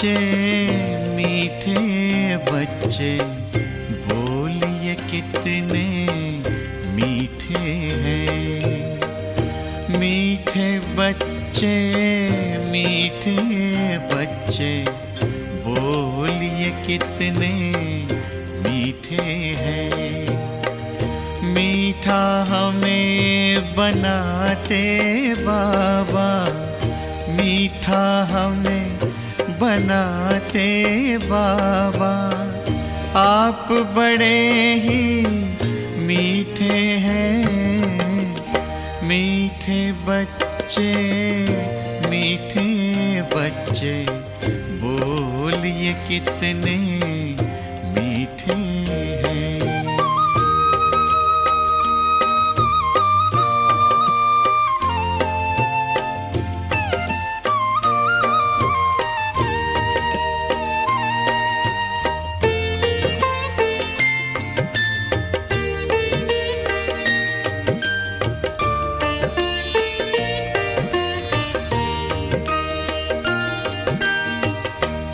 बच्चे, मीठे बच्चे, बोलिए कितने मीठे हैं। मीठे बच्चे, मीठे बच्चे, बोलिए कितने मीठे हैं। मीठा हमें बनाते बाबा, मीठा हमें बनाते बाबा, आप बड़े ही मीठे हैं। मीठे बच्चे, मीठे बच्चे, बोलिए कितने मीठे हैं।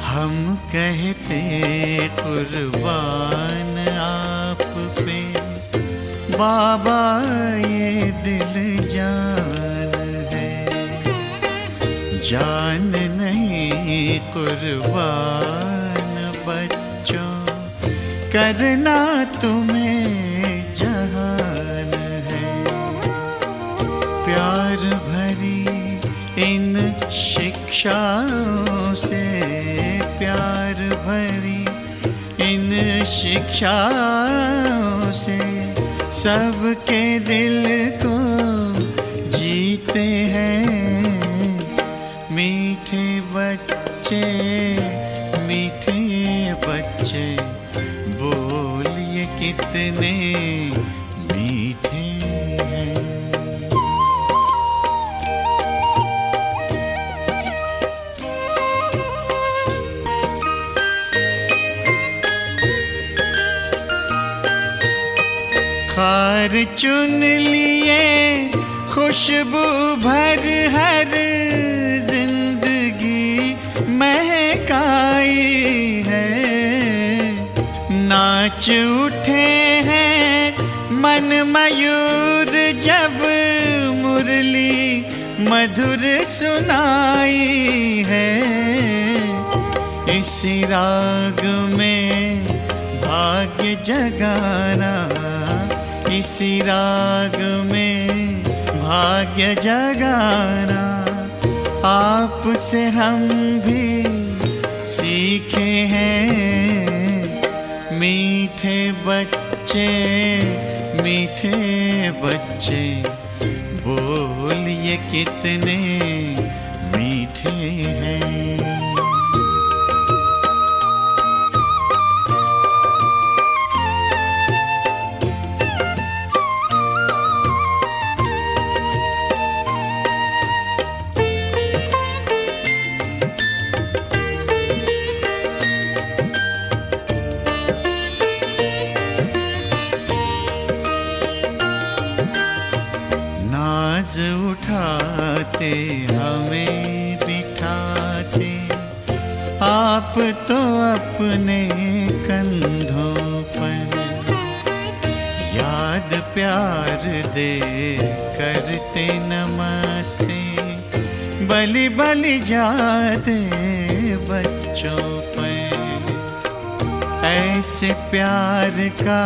हम कहते कुर्बान आप पे बाबा, ये दिल जान है। जान नहीं कुर्बान बच्चों, करना तुम्हें जहान है। प्यार भरी इन शिक्षाओं से, प्यार भरी इन शिक्षाओं से, सबके दिल को जीते हैं। मीठे बच्चे, मीठे बच्चे, बोलिए कितने मीठे हैं। खार चुन लिए खुशबू भर हर जिंदगी महकाई है। नाच उठे हैं मन मयूर जब मुरली मधुर सुनाई है। इसी राग में भाग्य जगाना, इसी राग में भाग्य जगाना, आपसे हम भी सीखे हैं। मीठे बच्चे, मीठे बच्चे, बोलिए कितने मीठे हैं। नाज उठाते हमें बिठाते, आप तो अपने कंधों पर। याद प्यार दे करते नमस्ते, बलि बलि जाते बच्चों पर। ऐसे प्यार का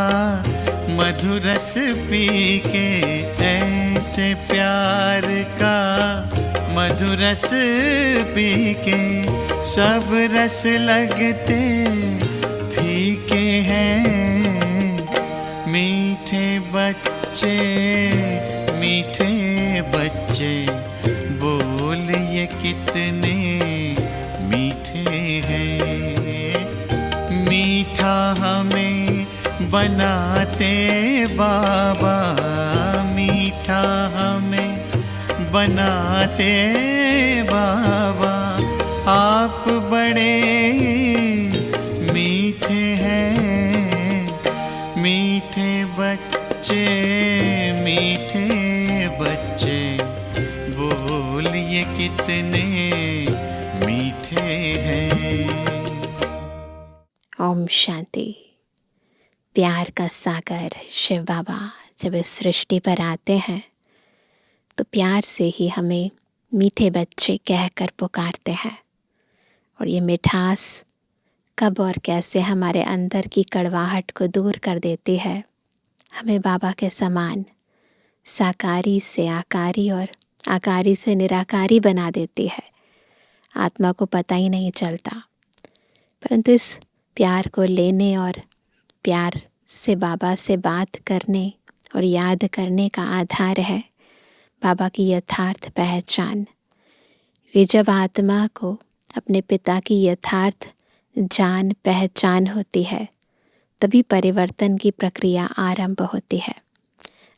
मधुरस पी के, ऐसे प्यार का मधुरस पी के, सब रस लगते फीके हैं। मीठे बच्चे, मीठे बच्चे, बोलिए कितने मीठे हैं। मीठा हमें बनाते बाबा, मीठा हमें बनाते बाबा, आप बड़े मीठे हैं। मीठे बच्चे, मीठे बच्चे, बोलिए कितने मीठे हैं। ओम शांति। प्यार का सागर शिव बाबा जब इस सृष्टि पर आते हैं तो प्यार से ही हमें मीठे बच्चे कहकर पुकारते हैं। और ये मिठास कब और कैसे हमारे अंदर की कड़वाहट को दूर कर देती है, हमें बाबा के समान साकारी से आकारी और आकारी से निराकारी बना देती है। आत्मा को पता ही नहीं चलता, परंतु इस प्यार को लेने और प्यार से बाबा से बात करने और याद करने का आधार है बाबा की यथार्थ पहचान। ये जब आत्मा को अपने पिता की यथार्थ जान पहचान होती है तभी परिवर्तन की प्रक्रिया आरंभ होती है।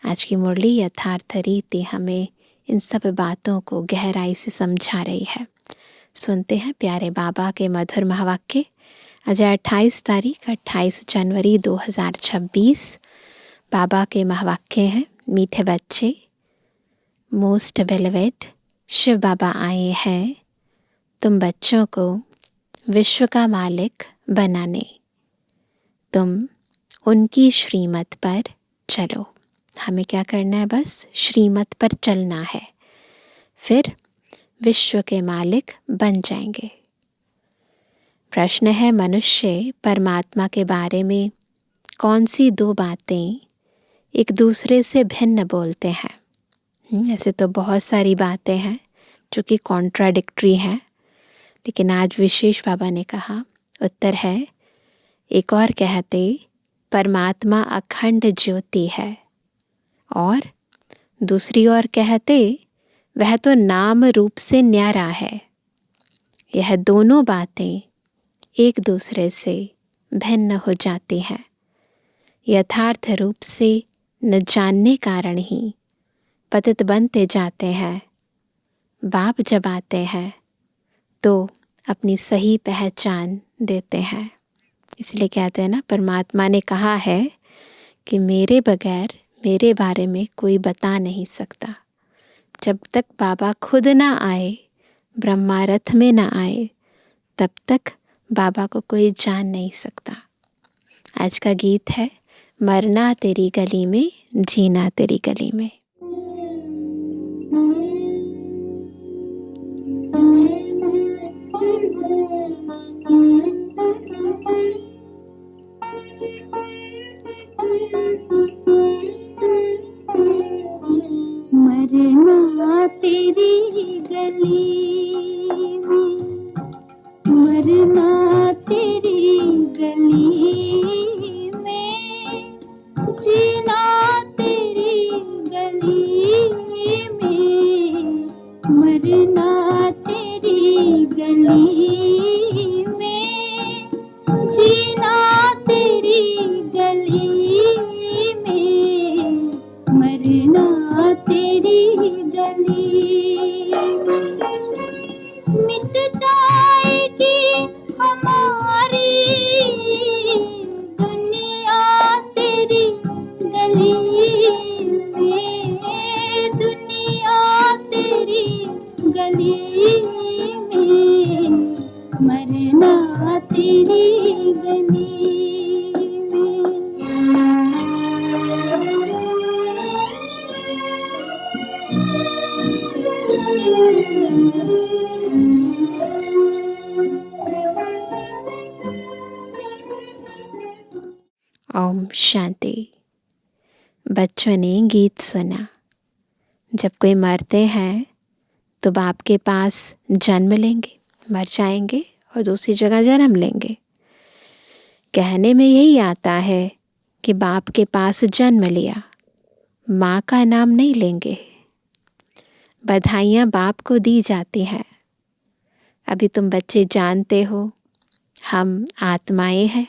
आज की मुरली यथार्थ रीति हमें इन सब बातों को गहराई से समझा रही है। सुनते हैं प्यारे बाबा के मधुर महावाक्य। आज 28 जनवरी 2026। बाबा के महावाक्य हैं, मीठे बच्चे, मोस्ट बेलवेट, शिव बाबा आए हैं तुम बच्चों को विश्व का मालिक बनाने। तुम उनकी श्रीमत पर चलो। हमें क्या करना है? बस श्रीमत पर चलना है, फिर विश्व के मालिक बन जाएंगे। प्रश्न है, मनुष्य परमात्मा के बारे में कौन सी दो बातें एक दूसरे से भिन्न बोलते हैं? ऐसे तो बहुत सारी बातें हैं जो कि कॉन्ट्राडिक्टरी हैं, लेकिन आज विशेष बाबा ने कहा उत्तर है, एक और कहते परमात्मा अखंड ज्योति है, और दूसरी ओर कहते वह तो नाम रूप से न्यारा है। यह दोनों बातें एक दूसरे से भिन्न हो जाती हैं। यथार्थ रूप से न जानने कारण ही पतित बनते जाते हैं। बाप जब आते हैं तो अपनी सही पहचान देते हैं। इसलिए कहते हैं ना, परमात्मा ने कहा है कि मेरे बगैर मेरे बारे में कोई बता नहीं सकता। जब तक बाबा खुद ना आए, ब्रह्मा रथ में ना आए, तब तक बाबा को कोई जान नहीं सकता। आज का गीत है, मरना तेरी गली में, जीना तेरी गली में। मरना तेरी गली में, मरना तेरी गली में, जीना तेरी गली में, मरना तेरी गली में, जीना तेरी गली में, मरना तेरी गली। मिट जाएगी हमारी दुनिया तेरी गली में, दुनिया तेरी गली में, मरना तेरी गली ओम शांति। बच्चों ने गीत सुना। जब कोई मरते हैं तो बाप के पास जन्म लेंगे, मर जाएंगे और दूसरी जगह जन्म लेंगे। कहने में यही आता है कि बाप के पास जन्म लिया, माँ का नाम नहीं लेंगे। बधाइयाँ बाप को दी जाती हैं। अभी तुम बच्चे जानते हो हम आत्माएं हैं।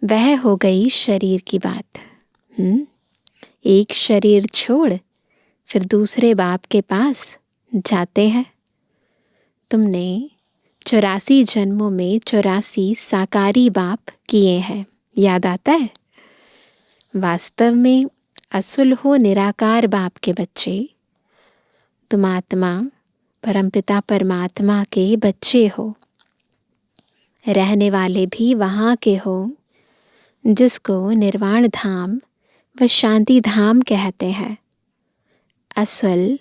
वह हो गई शरीर की बात। एक शरीर छोड़ फिर दूसरे बाप के पास जाते हैं। तुमने 84 जन्मों में 84 साकारी बाप किए हैं, याद आता है? वास्तव में असुल हो निराकार बाप के बच्चे। तुम आत्मा परमपिता परमात्मा के बच्चे हो। रहने वाले भी वहाँ के हो, जिसको निर्वाण धाम व शांति धाम कहते हैं। असल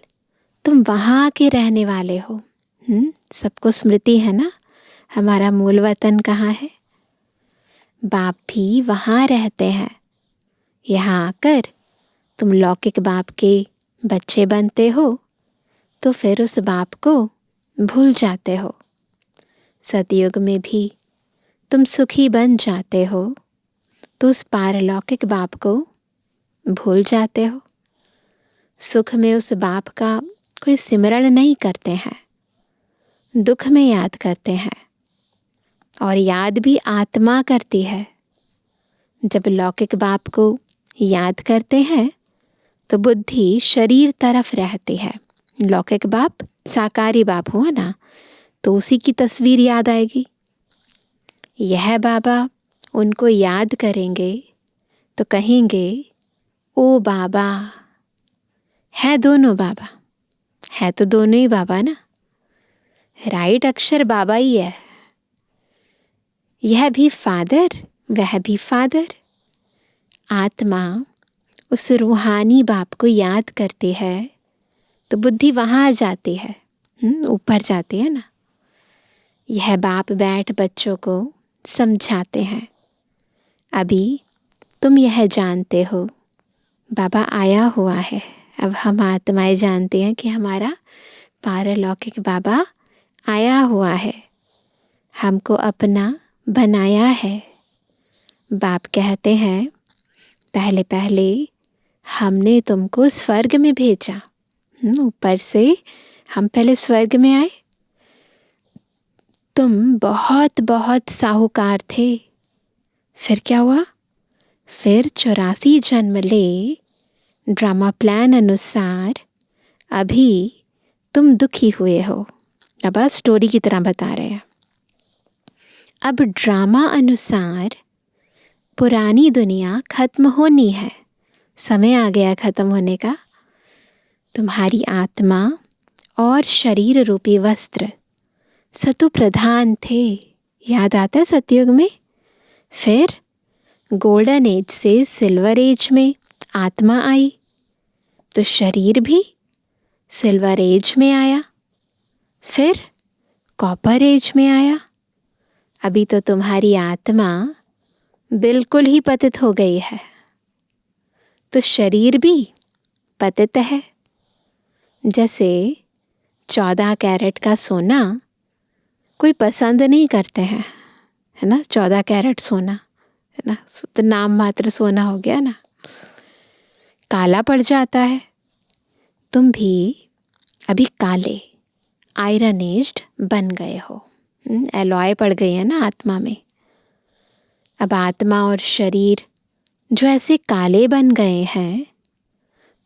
तुम वहाँ के रहने वाले हो। सबको स्मृति है ना, हमारा मूल वतन कहाँ है। बाप भी वहाँ रहते हैं। यहाँ आकर तुम लौकिक बाप के बच्चे बनते हो तो फिर उस बाप को भूल जाते हो। सतयुग में भी तुम सुखी बन जाते हो तो उस पारलौकिक बाप को भूल जाते हो। सुख में उस बाप का कोई सिमरण नहीं करते हैं, दुख में याद करते हैं। और याद भी आत्मा करती है। जब लौकिक बाप को याद करते हैं तो बुद्धि शरीर तरफ रहती है। लौकिक बाप साकारी बाप हुआ ना, तो उसी की तस्वीर याद आएगी। यह बाबा उनको याद करेंगे तो कहेंगे ओ बाबा। है दोनों बाबा, है तो दोनों ही बाबा ना। राइट अक्षर बाबा ही है। यह भी फादर, वह भी फादर। आत्मा उस रूहानी बाप को याद करती है तो बुद्धि वहाँ आ जाती है, ऊपर जाती है ना। यह बाप बैठ बच्चों को समझाते हैं। अभी तुम यह जानते हो बाबा आया हुआ है। अब हम आत्माएं जानते हैं कि हमारा पारलौकिक बाबा आया हुआ है, हमको अपना बनाया है। बाप कहते हैं पहले पहले हमने तुमको स्वर्ग में भेजा। ऊपर से हम पहले स्वर्ग में आए। तुम बहुत बहुत साहूकार थे। फिर क्या हुआ? फिर 84 जन्म ले ड्रामा प्लान अनुसार अभी तुम दुखी हुए हो। अब स्टोरी की तरह बता रहे हैं। अब ड्रामा अनुसार पुरानी दुनिया खत्म होनी है, समय आ गया खत्म होने का। तुम्हारी आत्मा और शरीर रूपी वस्त्र सतु प्रधान थे, याद आता है सतयुग में। फिर गोल्डन एज से सिल्वर एज में आत्मा आई तो शरीर भी सिल्वर एज में आया, फिर कॉपर एज में आया। अभी तो तुम्हारी आत्मा बिल्कुल ही पतित हो गई है, तो शरीर भी पतित है। जैसे 14 कैरेट का सोना कोई पसंद नहीं करते हैं, है ना। 14 कैरेट सोना, है ना, तो नाम मात्र सोना हो गया ना, काला पड़ जाता है। तुम भी अभी काले आयरन एज्ड बन गए हो, एलॉय पड़ गई है ना आत्मा में। अब आत्मा और शरीर जो ऐसे काले बन गए हैं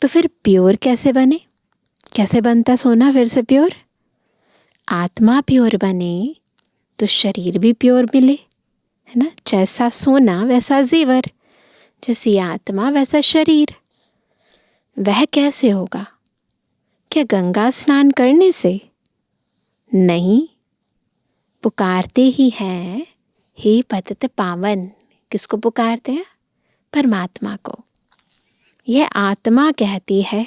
तो फिर प्योर कैसे बने? कैसे बनता सोना फिर से प्योर? आत्मा प्योर बने तो शरीर भी प्योर मिले, है ना। जैसा सोना वैसा जेवर, जैसी आत्मा वैसा शरीर। वह कैसे होगा? क्या गंगा स्नान करने से? नहीं, पुकारते ही हैं हे पतित पावन। किसको पुकारते हैं? परमात्मा को। यह आत्मा कहती है।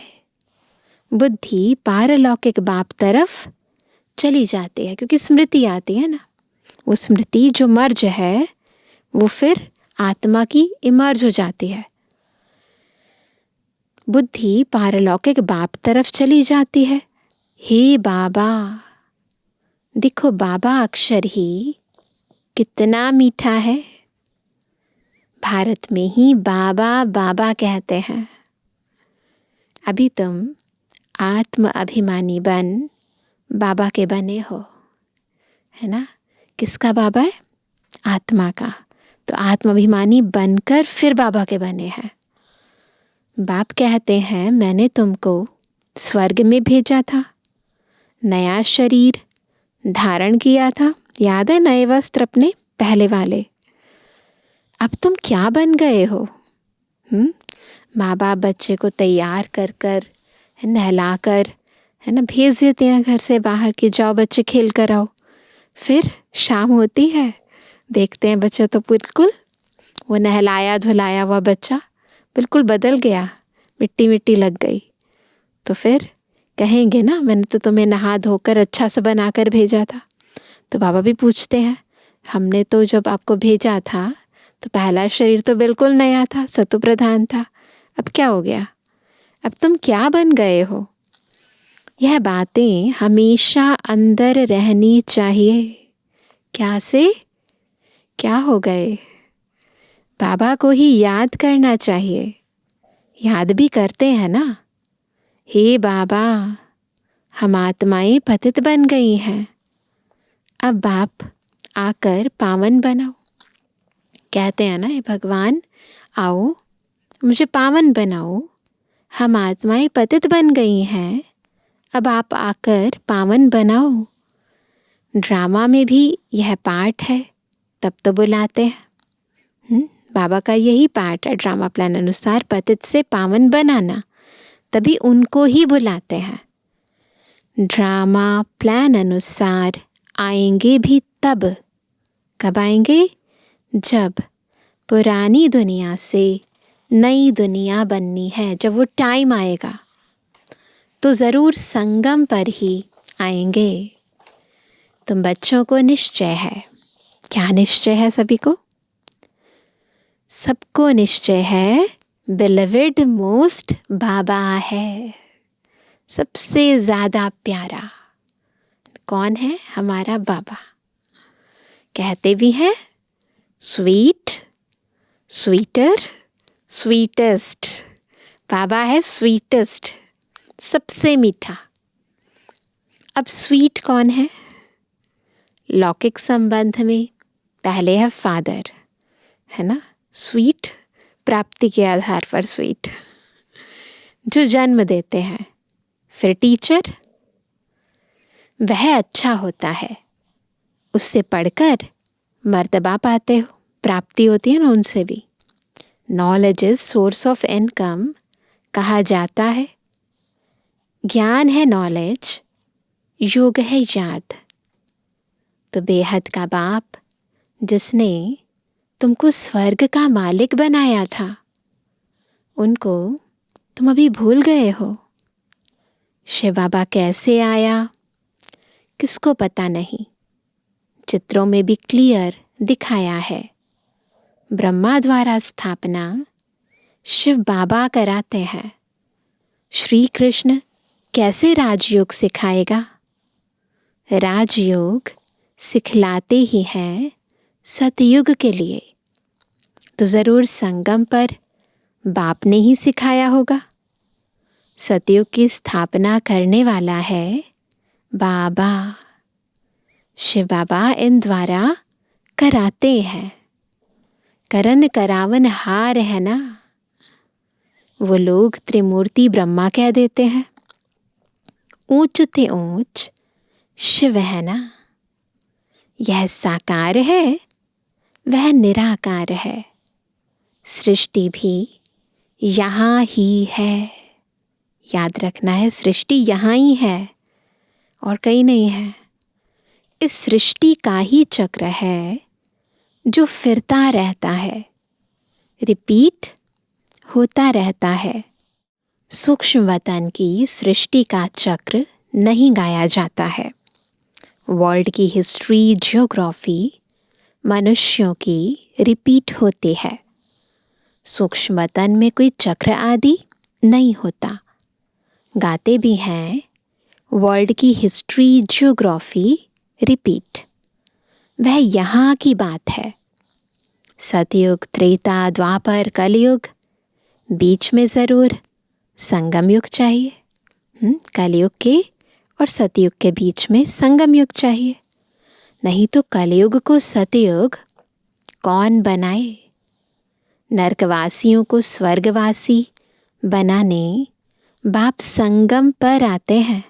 बुद्धि पारलौकिक बाप तरफ चली जाती है क्योंकि स्मृति आती है ना। वो स्मृति जो मर्ज है वो फिर आत्मा की इमर्ज हो जाती है। बुद्धि पारलौकिक बाप तरफ चली जाती है। हे बाबा, देखो बाबा अक्षर ही कितना मीठा है। भारत में ही बाबा बाबा कहते हैं। अभी तुम आत्म अभिमानी बन बाबा के बने हो, है ना। किसका बाबा है? आत्मा का। तो आत्म अभिमानी बनकर फिर बाबा के बने हैं। बाप कहते हैं मैंने तुमको स्वर्ग में भेजा था, नया शरीर धारण किया था, याद है, नए वस्त्र अपने पहले वाले। अब तुम क्या बन गए हो? माँ बाप बच्चे को तैयार कर कर नहला कर, है ना, भेज देते हैं घर से बाहर कि जाओ बच्चे खेल कर आओ। फिर शाम होती है देखते हैं बच्चा तो बिल्कुल वो नहलाया धुलाया हुआ बच्चा बिल्कुल बदल गया, मिट्टी मिट्टी लग गई। तो फिर कहेंगे ना, मैंने तो तुम्हें नहा धोकर अच्छा सा बनाकर भेजा था। तो बाबा भी पूछते हैं, हमने तो जब आपको भेजा था तो पहला शरीर तो बिल्कुल नया था, सत्व प्रधान था, अब क्या हो गया, अब तुम क्या बन गए हो। यह बातें हमेशा अंदर रहनी चाहिए। क्या से क्या हो गए, बाबा को ही याद करना चाहिए। याद भी करते हैं ना, हे बाबा हम आत्माएं पतित बन गई हैं, अब आप आकर पावन बनाओ। कहते हैं ना, हे भगवान आओ मुझे पावन बनाओ, हम आत्माएं पतित बन गई हैं, अब आप आकर पावन बनाओ। ड्रामा में भी यह पार्ट है, तब तो बुलाते हैं। बाबा का यही पार्ट है, ड्रामा प्लान अनुसार पतित से पावन बनाना, तभी उनको ही बुलाते हैं। ड्रामा प्लान अनुसार आएंगे भी तब, कब आएंगे, जब पुरानी दुनिया से नई दुनिया बननी है, जब वो टाइम आएगा तो ज़रूर संगम पर ही आएंगे। तुम बच्चों को निश्चय है, क्या निश्चय है सभी को, सबको निश्चय है बिलवेड मोस्ट बाबा है, सबसे ज़्यादा प्यारा कौन है, हमारा बाबा। कहते भी हैं स्वीट स्वीटर स्वीटेस्ट, बाबा है स्वीटेस्ट, सबसे मीठा। अब स्वीट कौन है, लौकिक संबंध में पहले है फादर, है ना, स्वीट प्राप्ति के आधार पर स्वीट जो जन्म देते हैं, फिर टीचर, वह अच्छा होता है, उससे पढ़कर मर्तबा पाते हो, प्राप्ति होती है ना उनसे भी। Knowledge is source of income कहा जाता है। ज्ञान है नॉलेज, योग है याद। तो बेहद का बाप जिसने तुमको स्वर्ग का मालिक बनाया था, उनको तुम अभी भूल गए हो। शिव बाबा कैसे आया किसको पता नहीं, चित्रों में भी क्लियर दिखाया है। ब्रह्मा द्वारा स्थापना शिव बाबा कराते हैं। श्री कृष्ण कैसे राजयोग सिखाएगा, राजयोग सिखलाते ही हैं सतयुग के लिए। तो ज़रूर संगम पर बाप ने ही सिखाया होगा। सतयुग की स्थापना करने वाला है बाबा। शिव बाबा इन द्वारा कराते हैं। करन करावन हार है ना, वो लोग त्रिमूर्ति ब्रह्मा कह देते हैं। ऊंच ते ऊंच शिव है ना, यह साकार है वह निराकार है। सृष्टि भी यहाँ ही है, याद रखना है, सृष्टि यहाँ ही है और कहीं नहीं है। इस सृष्टि का ही चक्र है जो फिरता रहता है, रिपीट होता रहता है। सूक्ष्म वतन की सृष्टि का चक्र नहीं गाया जाता है। वर्ल्ड की हिस्ट्री, ज्योग्राफी मनुष्यों की रिपीट होती है। सूक्ष्म वतन में कोई चक्र आदि नहीं होता। गाते भी हैं वर्ल्ड की हिस्ट्री, ज्योग्राफी रिपीट, वह यहाँ की बात है। सतयुग, त्रेता, द्वापर, कलयुग, बीच में ज़रूर संगम युग चाहिए। कलयुग के और सतयुग के बीच में संगम युग चाहिए, नहीं तो कलयुग को सतयुग कौन बनाए। नरकवासियों को स्वर्गवासी बनाने बाप संगम पर आते हैं।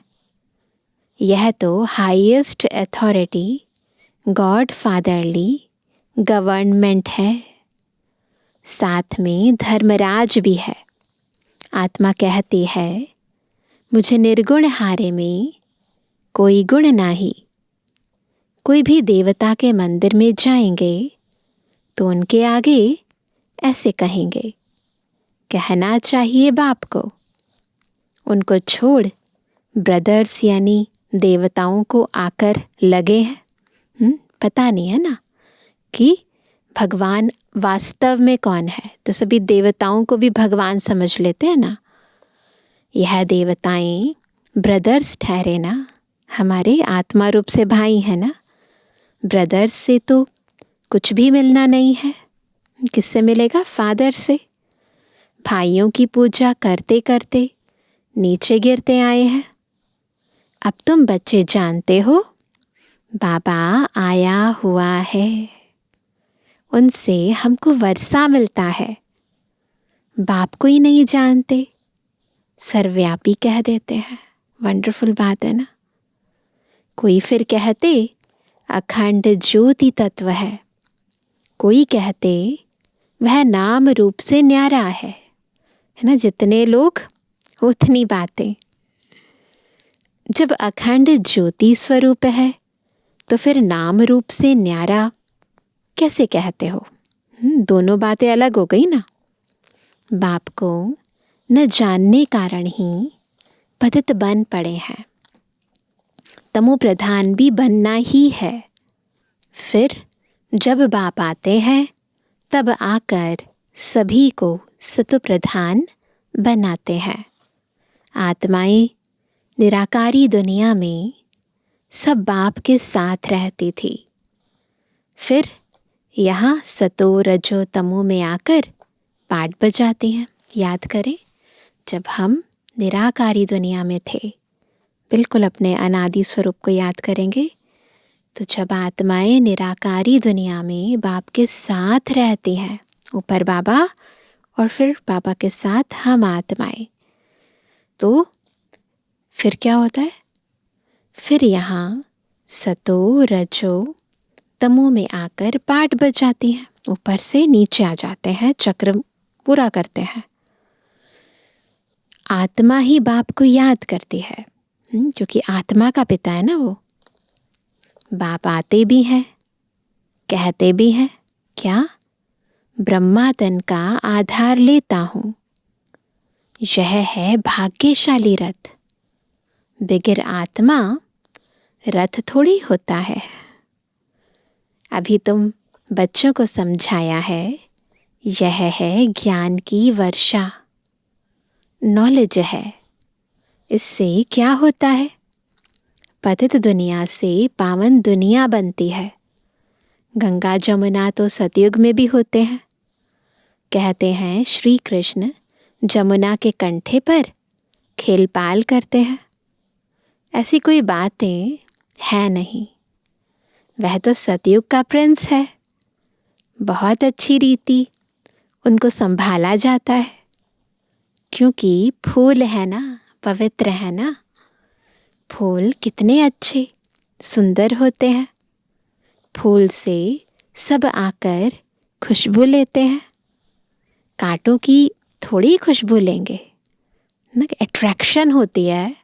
यह तो highest authority God fatherly government है। साथ में धर्मराज भी है। आत्मा कहती है मुझे निर्गुण हारे में कोई गुण नाही, कोई भी देवता के मंदिर में जाएंगे तो उनके आगे ऐसे कहेंगे, कहना चाहिए बाप को, उनको छोड़ ब्रदर्स यानी देवताओं को आकर लगे हैं। पता नहीं है ना कि भगवान वास्तव में कौन है, तो सभी देवताओं को भी भगवान समझ लेते हैं ना। यह देवताएं ब्रदर्स ठहरे ना, हमारे आत्मा रूप से भाई हैं ना। ब्रदर्स से तो कुछ भी मिलना नहीं है, किससे मिलेगा? फादर से। भाइयों की पूजा करते करते नीचे गिरते आए हैं। अब तुम बच्चे जानते हो बाबा आया हुआ है, उनसे हमको वर्षा मिलता है। बाप को ही नहीं जानते, सर्वव्यापी कह देते हैं। वंडरफुल बात है ना। कोई फिर कहते अखंड ज्योति तत्व है, कोई कहते वह नाम रूप से न्यारा है ना। जितने लोग उतनी बातें। जब अखंड ज्योति स्वरूप है तो फिर नाम रूप से न्यारा कैसे कहते हो? दोनों बातें अलग हो गई ना। बाप को न जानने कारण ही पतित बन पड़े हैं, तमो प्रधान भी बनना ही है। फिर जब बाप आते हैं तब आकर सभी को सतो प्रधान बनाते हैं। आत्माएं निराकारी दुनिया में सब बाप के साथ रहती थी, फिर यहाँ सतो रजो तमो में आकर पाठ बजाती हैं। याद करें, जब हम निराकारी दुनिया में थे, बिल्कुल अपने अनादि स्वरूप को याद करेंगे, तो जब आत्माएं निराकारी दुनिया में बाप के साथ रहती हैं, ऊपर बाबा और फिर बाबा के साथ हम आत्माएं, तो फिर क्या होता है? फिर यहाँ सतो रजो तमो में आकर पाठ बजाती हैं, ऊपर से नीचे आ जाते हैं, चक्र पूरा करते हैं। आत्मा ही बाप को याद करती है, क्योंकि आत्मा का पिता है ना वो। बाप आते भी हैं, कहते भी हैं, क्या? ब्रह्मा तन का आधार लेता हूँ, यह है भाग्यशाली रथ। बगैर आत्मा रथ थोड़ी होता है। अभी तुम बच्चों को समझाया है, यह है ज्ञान की वर्षा, नॉलेज है। इससे क्या होता है? पतित दुनिया से पावन दुनिया बनती है। गंगा जमुना तो सतयुग में भी होते हैं। कहते हैं श्री कृष्ण जमुना के कंठे पर खेल पाल करते हैं। ऐसी कोई बातें है नहीं। वह तो सतयुग का प्रिंस है। बहुत अच्छी रीति उनको संभाला जाता है, क्योंकि फूल है ना, पवित्र है ना। फूल कितने अच्छे सुंदर होते हैं। फूल से सब आकर खुशबू लेते हैं। कांटों की थोड़ी खुशबू लेंगे ना। अट्रैक्शन होती है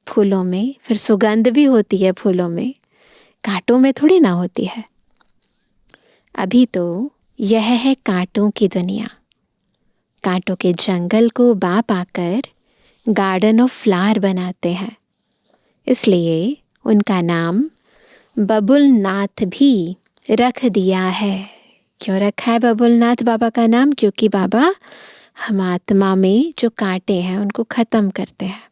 फूलों में, फिर सुगंध भी होती है फूलों में, कांटों में थोड़ी ना होती है। अभी तो यह है कांटों की दुनिया। कांटों के जंगल को बाप आकर गार्डन ऑफ फ्लावर बनाते हैं। इसलिए उनका नाम बबुलनाथ भी रख दिया है। क्यों रखा है बबुलनाथ बाबा का नाम? क्योंकि बाबा हम आत्मा में जो कांटे हैं उनको ख़त्म करते हैं,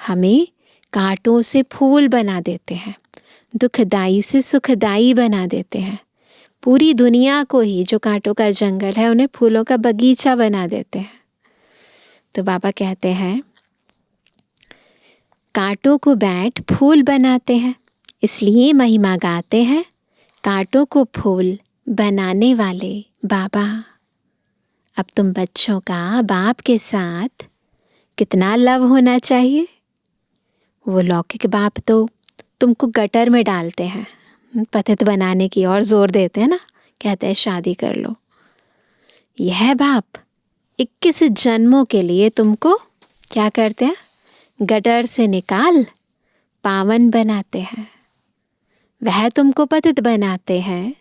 हमें कांटों से फूल बना देते हैं, दुखदाई से सुखदाई बना देते हैं। पूरी दुनिया को ही, जो कांटों का जंगल है, उन्हें फूलों का बगीचा बना देते हैं। तो बाबा कहते हैं कांटों को बैठ फूल बनाते हैं, इसलिए महिमा गाते हैं कांटों को फूल बनाने वाले बाबा। अब तुम बच्चों का बाप के साथ कितना लव होना चाहिए। वो लौकिक बाप तो तुमको गटर में डालते हैं, पतित बनाने की और जोर देते हैं ना, कहते हैं शादी कर लो। यह बाप 21 जन्मों के लिए तुमको क्या करते हैं? गटर से निकाल पावन बनाते हैं। वह तुमको पतित बनाते हैं,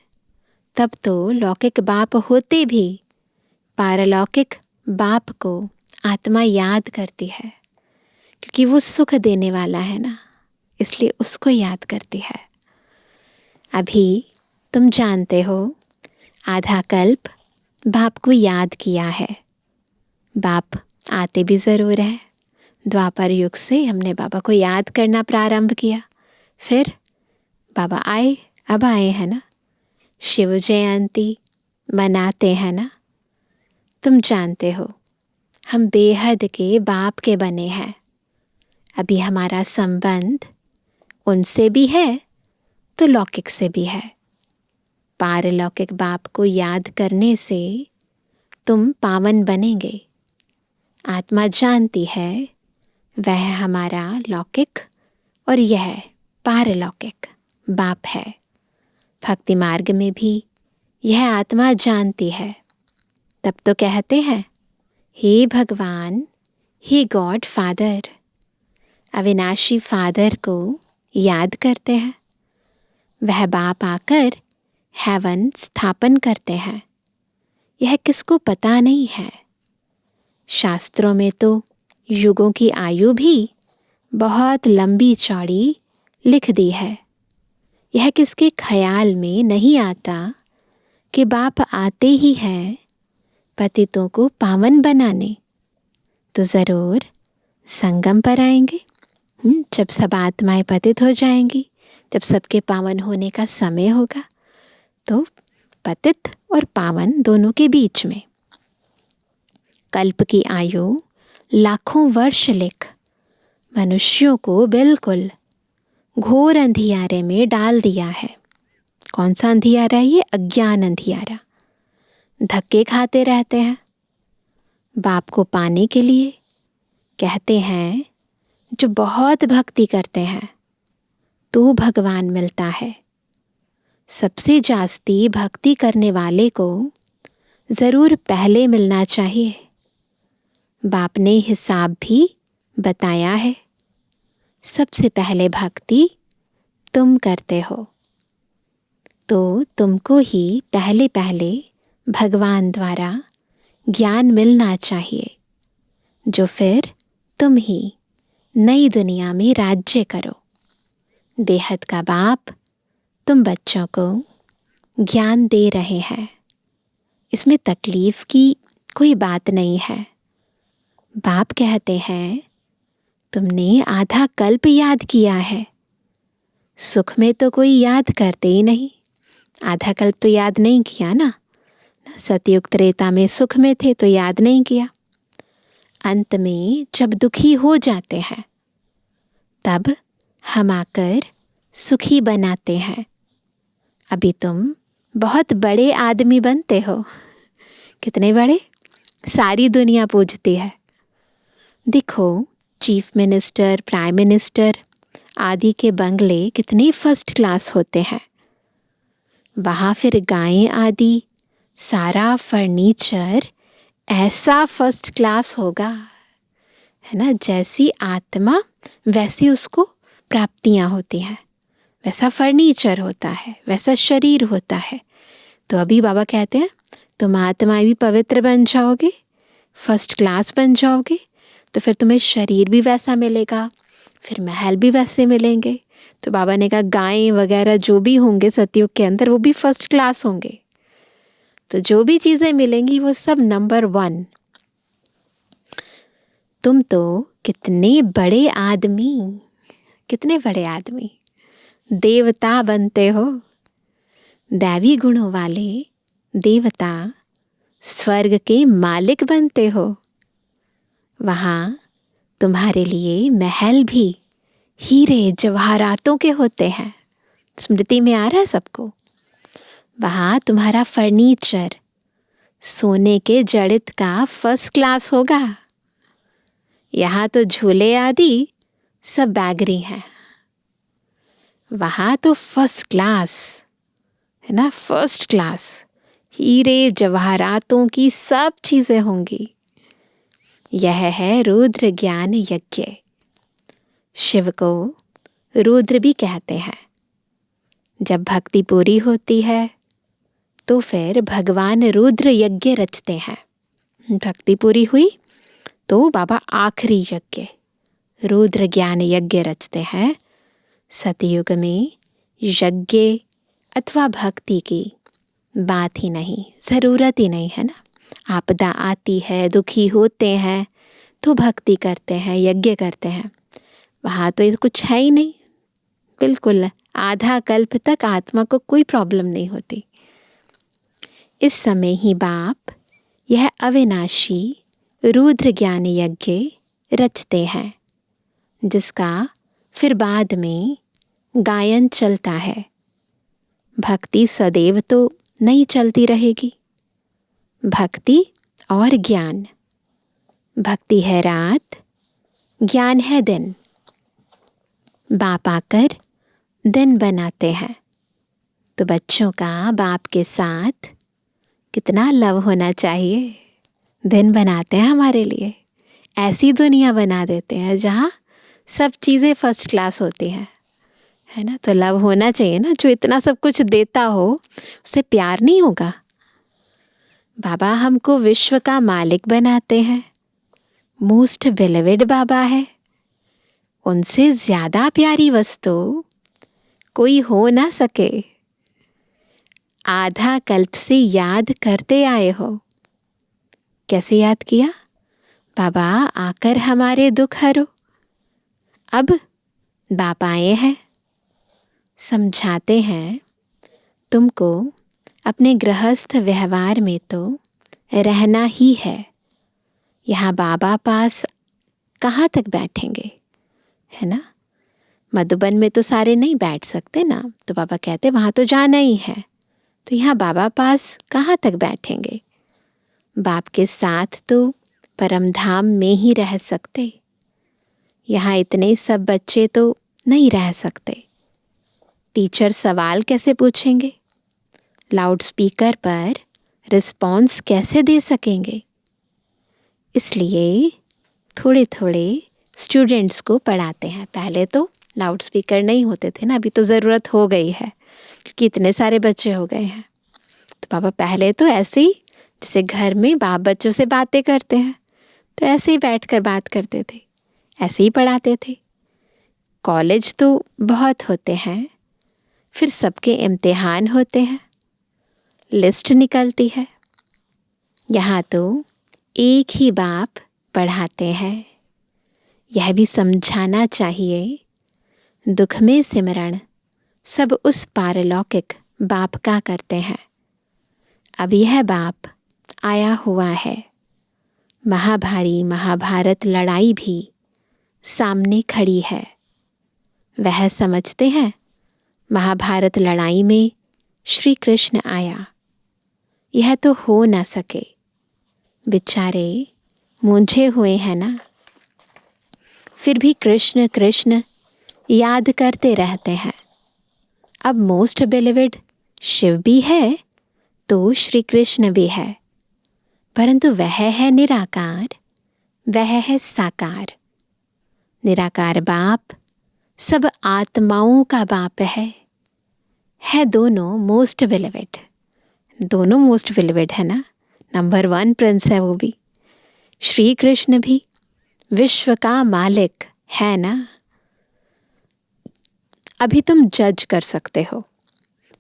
तब तो लौकिक बाप होते भी पारलौकिक बाप को आत्मा याद करती है, क्योंकि वो सुख देने वाला है ना, इसलिए उसको याद करती है। अभी तुम जानते हो, आधा कल्प बाप को याद किया है। बाप आते भी ज़रूर है। द्वापर युग से हमने बाबा को याद करना प्रारंभ किया, फिर बाबा आए, अब आए हैं ना। शिव जयंती मनाते हैं ना। तुम जानते हो, हम बेहद के बाप के बने हैं। अभी हमारा संबंध उनसे भी है तो लौकिक से भी है। पारलौकिक बाप को याद करने से तुम पावन बनेंगे। आत्मा जानती है वह हमारा लौकिक और यह पारलौकिक बाप है। भक्ति मार्ग में भी यह आत्मा जानती है। तब तो कहते हैं, हे भगवान, हे गॉड फादर। अविनाशी फादर को याद करते हैं। वह बाप आकर हेवन स्थापन करते हैं। यह किसको पता नहीं है। शास्त्रों में तो युगों की आयु भी बहुत लंबी चौड़ी लिख दी है। यह किसके ख्याल में नहीं आता कि बाप आते ही हैं पतितों को पावन बनाने। तो ज़रूर संगम पर आएंगे। जब सब आत्माएं पतित हो जाएंगी, जब सबके पावन होने का समय होगा, तो पतित और पावन दोनों के बीच में कल्प की आयु लाखों वर्ष लिख मनुष्यों को बिल्कुल घोर अंधियारे में डाल दिया है। कौन सा अंधियारा है ये? अज्ञान अंधियारा। धक्के खाते रहते हैं बाप को पाने के लिए। कहते हैं जो बहुत भक्ति करते हैं तो भगवान मिलता है। सबसे जास्ती भक्ति करने वाले को ज़रूर पहले मिलना चाहिए। बाप ने हिसाब भी बताया है। सबसे पहले भक्ति तुम करते हो, तो तुमको ही पहले पहले भगवान द्वारा ज्ञान मिलना चाहिए, जो फिर तुम ही नई दुनिया में राज्य करो। बेहद का बाप तुम बच्चों को ज्ञान दे रहे हैं। इसमें तकलीफ की कोई बात नहीं है। बाप कहते हैं तुमने आधा कल्प याद किया है। सुख में तो कोई याद करते ही नहीं। आधा कल्प तो याद नहीं किया ना। सतयुग त्रेता में सुख में थे तो याद नहीं किया। अंत में जब दुखी हो जाते हैं तब हम आकर सुखी बनाते हैं। अभी तुम बहुत बड़े आदमी बनते हो। कितने बड़े? सारी दुनिया पूजती है। देखो, चीफ मिनिस्टर, प्राइम मिनिस्टर आदि के बंगले कितने फर्स्ट क्लास होते हैं। वहाँ फिर गायें आदि सारा फर्नीचर ऐसा फर्स्ट क्लास होगा, है ना। जैसी आत्मा वैसी उसको प्राप्तियाँ होती हैं, वैसा फर्नीचर होता है, वैसा शरीर होता है। तो अभी बाबा कहते हैं तुम आत्माएं भी पवित्र बन जाओगे, फर्स्ट क्लास बन जाओगे, तो फिर तुम्हें शरीर भी वैसा मिलेगा, फिर महल भी वैसे मिलेंगे। तो बाबा ने कहा गायें वगैरह जो भी होंगे सतयुग के अंदर वो भी फर्स्ट क्लास होंगे। तो जो भी चीज़ें मिलेंगी वो सब नंबर 1। तुम तो कितने बड़े आदमी, कितने बड़े आदमी, देवता बनते हो। दैवी गुणों वाले देवता स्वर्ग के मालिक बनते हो। वहाँ तुम्हारे लिए महल भी हीरे जवाहरातों के होते हैं। स्मृति में आ रहा है सबको। वहाँ तुम्हारा फर्नीचर सोने के जड़ित का फर्स्ट क्लास होगा। यहाँ तो झूले आदि सब बैगरी हैं। वहाँ तो फर्स्ट क्लास है ना, फर्स्ट क्लास हीरे जवाहरातों की सब चीज़ें होंगी। यह है रुद्र ज्ञान यज्ञ। शिव को रुद्र भी कहते हैं। जब भक्ति पूरी होती है तो फिर भगवान रुद्र यज्ञ रचते हैं। भक्ति पूरी हुई तो बाबा आखिरी यज्ञ रुद्र ज्ञान यज्ञ रचते हैं। सतयुग में यज्ञ अथवा भक्ति की बात ही नहीं, ज़रूरत ही नहीं है ना। आपदा आती है, दुखी होते हैं तो भक्ति करते हैं, यज्ञ करते हैं। वहाँ तो ये कुछ है ही नहीं, बिल्कुल आधा कल्प तक आत्मा को कोई प्रॉब्लम नहीं होती। इस समय ही बाप यह अविनाशी रुद्र ज्ञान यज्ञ रचते हैं, जिसका फिर बाद में गायन चलता है। भक्ति सदैव तो नहीं चलती रहेगी। भक्ति और ज्ञान, भक्ति है रात, ज्ञान है दिन। बाप आकर दिन बनाते हैं। तो बच्चों का बाप के साथ कितना लव होना चाहिए। दिन बनाते हैं हमारे लिए, ऐसी दुनिया बना देते हैं जहाँ सब चीज़ें फर्स्ट क्लास होती हैं, है ना। तो लव होना चाहिए ना। जो इतना सब कुछ देता हो उससे प्यार नहीं होगा। बाबा हमको विश्व का मालिक बनाते हैं। मोस्ट बिलीवेड बाबा है। उनसे ज़्यादा प्यारी वस्तु कोई हो ना सके। आधा कल्प से याद करते आए हो। कैसे याद किया? बाबा आकर हमारे दुख हरो। अब बाप आए हैं, समझाते हैं तुमको अपने गृहस्थ व्यवहार में तो रहना ही है। यहाँ बाबा पास कहाँ तक बैठेंगे, है ना। मधुबन में तो सारे नहीं बैठ सकते ना, तो बाबा कहते वहाँ तो जाना ही है। तो यहाँ बाबा पास कहाँ तक बैठेंगे। बाप के साथ तो परम धाम में ही रह सकते। यहाँ इतने सब बच्चे तो नहीं रह सकते। टीचर सवाल कैसे पूछेंगे, लाउड स्पीकर पर रिस्पॉन्स कैसे दे सकेंगे। इसलिए थोड़े थोड़े स्टूडेंट्स को पढ़ाते हैं। पहले तो लाउड स्पीकर नहीं होते थे ना, अभी तो ज़रूरत हो गई है क्योंकि इतने सारे बच्चे हो गए हैं। तो पापा पहले तो ऐसे ही, जैसे घर में बाप बच्चों से बातें करते हैं, तो ऐसे ही बैठकर बात करते थे, ऐसे ही पढ़ाते थे। कॉलेज तो बहुत होते हैं, फिर सबके इम्तिहान होते हैं, लिस्ट निकलती है। यहाँ तो एक ही बाप पढ़ाते हैं। यह भी समझाना चाहिए, दुख में सिमरण सब उस पारलौकिक बाप का करते हैं। अब यह बाप आया हुआ है। महाभारी महाभारत लड़ाई भी सामने खड़ी है। वह समझते हैं महाभारत लड़ाई में श्री कृष्ण आया, यह तो हो ना सके। बेचारे मूंझे हुए हैं ना, फिर भी कृष्ण कृष्ण याद करते रहते हैं। अब मोस्ट बिलीवेड शिव भी है तो श्री कृष्ण भी है, परंतु वह है निराकार, वह है साकार। निराकार बाप सब आत्माओं का बाप है दोनों मोस्ट बिलीवेड। दोनों मोस्ट बिलीवेड है ना, नंबर 1 प्रिंस है वो भी। श्री कृष्ण भी विश्व का मालिक है ना। अभी तुम जज कर सकते हो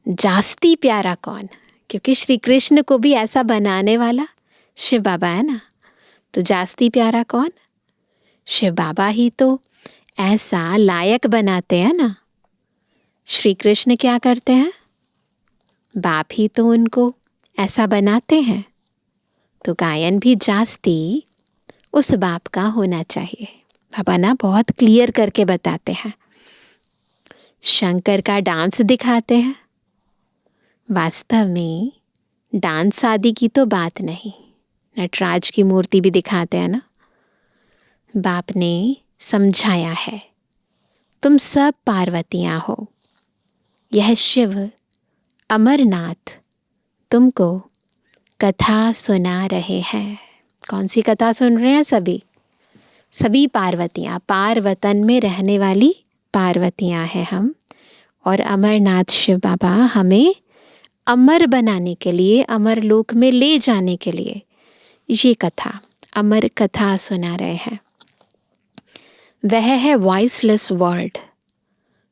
जास्ती प्यारा कौन, क्योंकि श्री कृष्ण को भी ऐसा बनाने वाला शिव बाबा है ना। तो जास्ती प्यारा कौन? शिव बाबा ही तो ऐसा लायक बनाते हैं ना। श्री कृष्ण क्या करते हैं? बाप ही तो उनको ऐसा बनाते हैं। तो गायन भी जास्ती उस बाप का होना चाहिए। बाबा ना बहुत क्लियर करके बताते हैं। शंकर का डांस दिखाते हैं, वास्तव में डांस आदि की तो बात नहीं। नटराज की मूर्ति भी दिखाते हैं ना। बाप ने समझाया है, तुम सब पार्वतियाँ हो। यह शिव अमरनाथ तुमको कथा सुना रहे हैं। कौन सी कथा सुन रहे हैं? सभी पार्वतियाँ, पार्वतन में रहने वाली पार्वतियाँ हैं हम। और अमरनाथ शिव बाबा हमें अमर बनाने के लिए, अमर लोक में ले जाने के लिए ये कथा, अमर कथा सुना रहे हैं। वह है वॉइसलेस वर्ल्ड,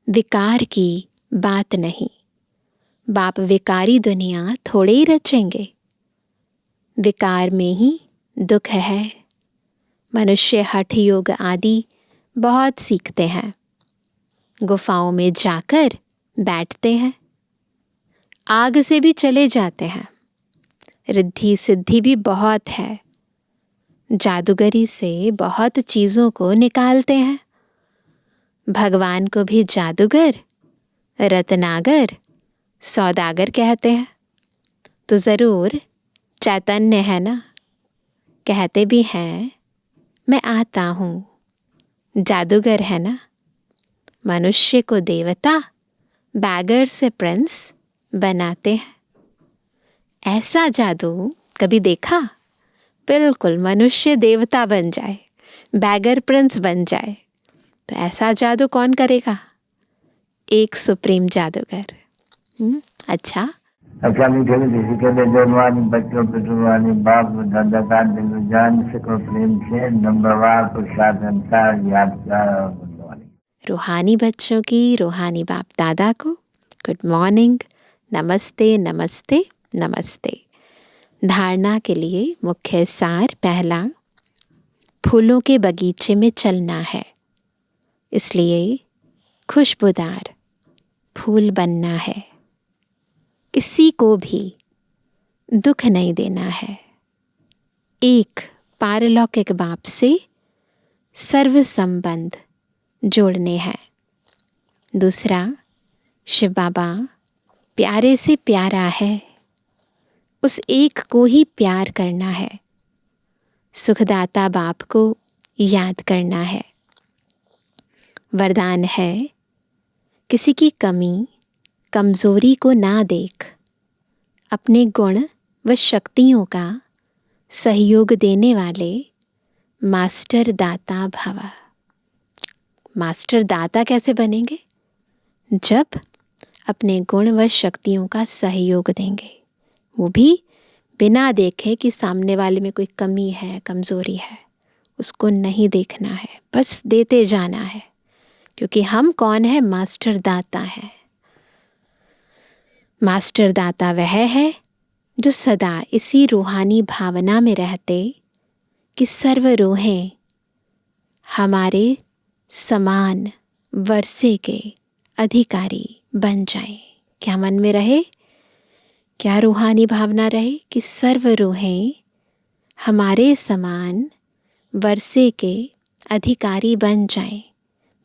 विकार की बात नहीं। बाप विकारी दुनिया थोड़े ही रचेंगे, विकार में ही दुख है। मनुष्य हठ योग आदि बहुत सीखते हैं, गुफाओं में जाकर बैठते हैं, आग से भी चले जाते हैं, रिद्धि सिद्धि भी बहुत है, जादूगरी से बहुत चीज़ों को निकालते हैं। भगवान को भी जादूगर, रत्नागर, सौदागर कहते हैं, तो ज़रूर चैतन्य है ना। कहते भी हैं मैं आता हूँ, जादूगर है ना। मनुष्य को देवता, बैगर से प्रिंस बनाते हैं। ऐसा जादू कभी देखा? बिल्कुल, मनुष्य देवता बन जाए, बैगर प्रिंस बन जाए, तो ऐसा जादू कौन करेगा? एक सुप्रीम जादूगर। अच्छा, मीठे में किसी के लिए जन्मवानी बच्चों पितृवानी बाप दादा का दिल जान सको प्रेम से नंबरवार पुरुषार्थ अनुसार याद वाली रूहानी बच्चों की रूहानी बाप दादा को गुड मॉर्निंग, नमस्ते नमस्ते नमस्ते। धारणा के लिए मुख्य सार, पहला, फूलों के बगीचे में चलना है, इसलिए खुशबूदार फूल बनना है। किसी को भी दुख नहीं देना है। एक, पारलौकिक बाप से सर्व संबंध जोड़ने हैं। दूसरा, शिव बाबा प्यारे से प्यारा है, उस एक को ही प्यार करना है। सुखदाता बाप को याद करना है। वरदान है, किसी की कमी कमज़ोरी को ना देख, अपने गुण व शक्तियों का सहयोग देने वाले मास्टर दाता भव। मास्टर दाता कैसे बनेंगे? जब अपने गुण व शक्तियों का सहयोग देंगे, वो भी बिना देखे कि सामने वाले में कोई कमी है, कमज़ोरी है, उसको नहीं देखना है, बस देते जाना है। क्योंकि हम कौन है? मास्टर दाता है। मास्टर दाता वह है जो सदा इसी रूहानी भावना में रहते कि सर्व रूहें हमारे समान वर्षे के अधिकारी बन जाएं। क्या मन में रहे? क्या रूहानी भावना रहे कि सर्व रूहें हमारे समान वर्षे के अधिकारी बन जाएं,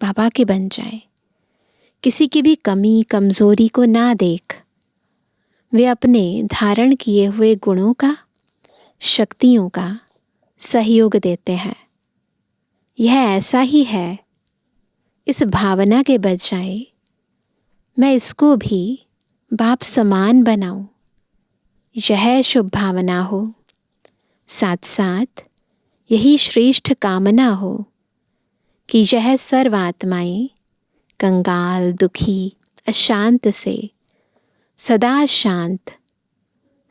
बाबा के बन जाएं। किसी की भी कमी कमज़ोरी को ना देख, वे अपने धारण किए हुए गुणों का, शक्तियों का सहयोग देते हैं। यह ऐसा ही है। इस भावना के बजाय मैं इसको भी बाप समान बनाऊं, यह शुभ भावना हो। साथ साथ यही श्रेष्ठ कामना हो कि यह सर्व आत्माएं कंगाल, दुखी, अशांत से सदा शांत,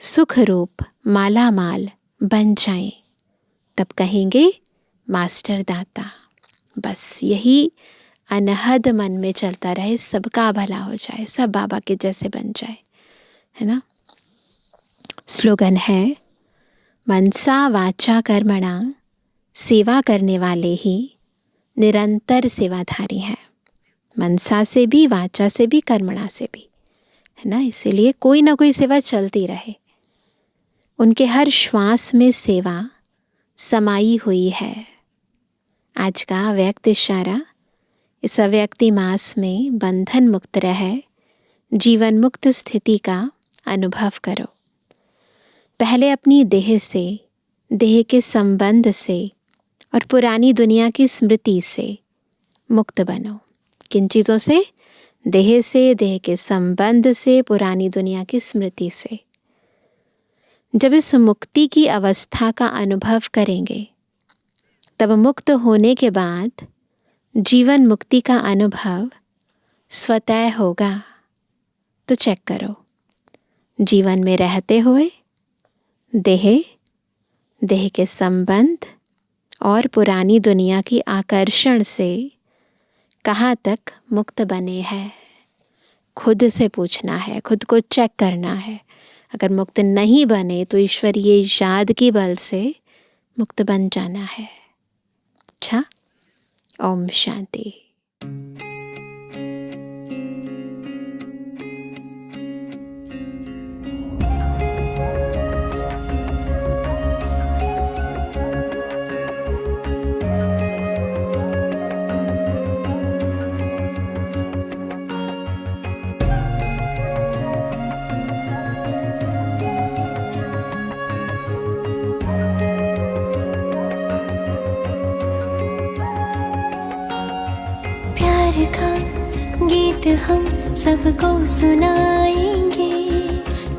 सुख रूप माला माल बन जाएं। तब कहेंगे मास्टर दाता। बस यही अनहद मन में चलता रहे, सबका भला हो जाए, सब बाबा के जैसे बन जाए, है ना। स्लोगन है, मनसा वाचा कर्मणा, सेवा करने वाले ही निरंतर सेवाधारी हैं। मनसा से भी, वाचा से भी, कर्मणा से भी, है ना। इसीलिए कोई ना कोई सेवा चलती रहे। उनके हर श्वास में सेवा समाई हुई है। आज का अव्यक्त इशारा, इस अव्यक्ति मास में बंधन मुक्त रहे, जीवन मुक्त स्थिति का अनुभव करो। पहले अपनी देह से, देह के संबंध से और पुरानी दुनिया की स्मृति से मुक्त बनो। किन चीज़ों से? देह से, देह के संबंध से, पुरानी दुनिया की स्मृति से। जब इस मुक्ति की अवस्था का अनुभव करेंगे, तब मुक्त होने के बाद जीवन मुक्ति का अनुभव स्वतः होगा तो चेक करो। जीवन में रहते हुए देह के संबंध और पुरानी दुनिया की आकर्षण से कहाँ तक मुक्त बने हैं, खुद से पूछना है, खुद को चेक करना है। अगर मुक्त नहीं बने तो ईश्वरीय याद की बल से मुक्त बन जाना है। अच्छा, ओम शांति। गीत हम सबको सुनाएंगे,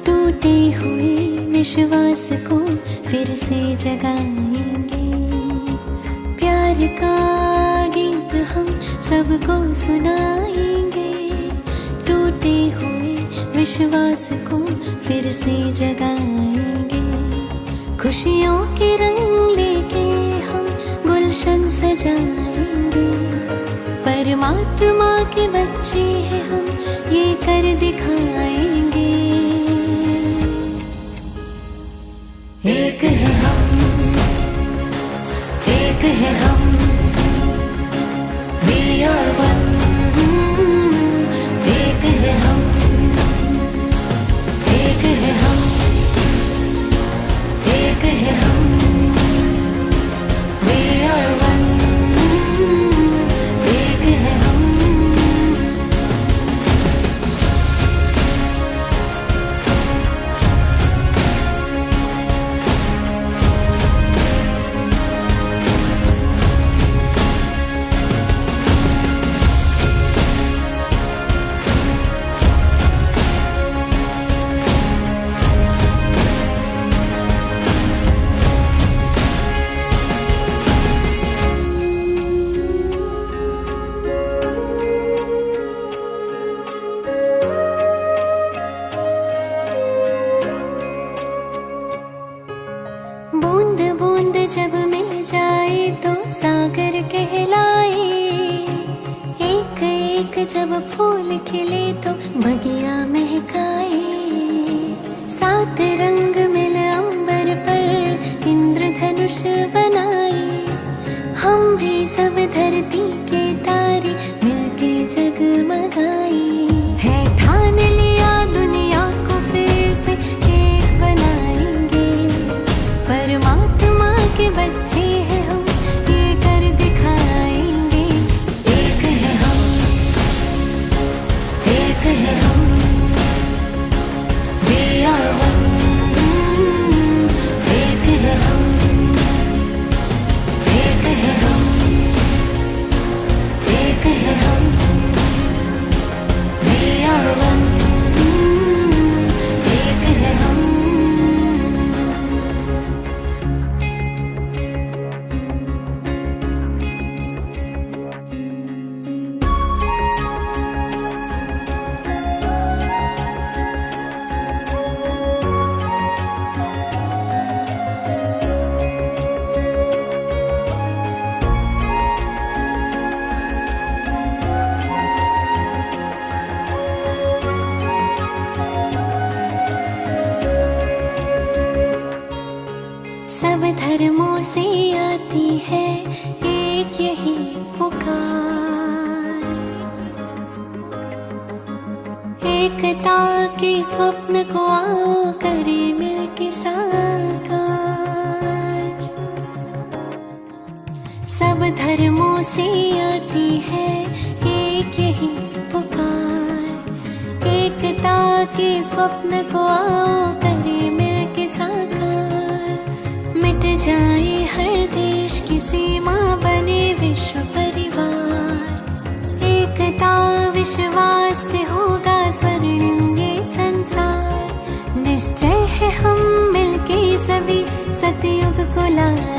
टूटे हुए विश्वास को फिर से जगाएंगे। प्यार का गीत हम सबको सुनाएंगे, टूटे हुए विश्वास को फिर से जगाएंगे। खुशियों के रंग लेके हम गुलशन सजाएंगे। परमात्मा के बच्चे हैं हम, ये कर दिखाएंगे। एक है हम, एक है हम, We are one। एक है हम, एक है हम, एक है हम, We are one। जब मिल जाए तो सागर कहलाए। एक एक जब फूल खिले तो बगिया महकाए। सात रंग मिल अंबर पर इंद्रधनुष बनाए। हम भी सब धरती के तारे मिलके जगमगाए। है ठान लिया दुनिया को फिर से एक बनाएंगे। परमात्मा के बच्चे हैं हम, ये कर दिखाएंगे। एक है हम, एक है हम, We are one। एक है हम, एक है हम, एक है हम, We are one। एक है हम। सब धर्मों से आती है एक यही पुकार। एकता के स्वप्न को आओ करे मिलके साकार। सब धर्मों से आती है एक यही पुकार। एकता के स्वप्न को आओ करे मिलके साकार। मिट जाए हर देश की सीमा, बने विश्व परिवार। एकता विश्वास से होगा स्वर्णिम ये संसार। निश्चय है हम मिलके सभी सतयुग को लाए।